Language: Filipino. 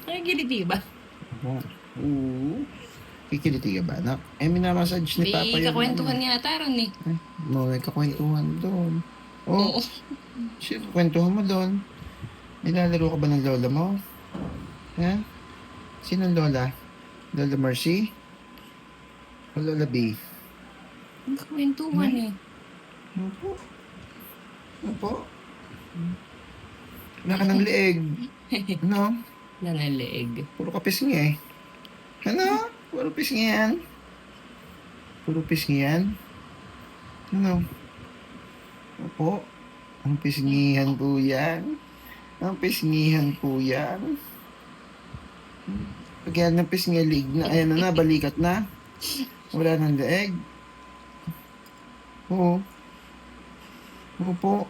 Nakikiliti ba? Oo. Oo. Kikiliti ka ba, anak? Eh, minamassage ni Papa May yung kakwentuhan yata ron eh. Ay, may kakwentuhan doon. Oh, Oo. sino kwentuhan mo doon? Nilalaro ka ba ng lola mo? Ha? Sinong lola? Lola Mercy? O Lola B? May kakwentuhan eh. Opo. Opo. Wala ka ng leeg. Ano? Nanaleeg. Puro ka pisngi eh. Ano? Puro pisngi yan. Puro pisngi yan. Ano? Opo. Ang pisngihan po yan. Ang pisngihan po yan. Pag yan ng pisngi, leeg na. Ayan na, balikat na. Wala ng leeg. Oo. Opo.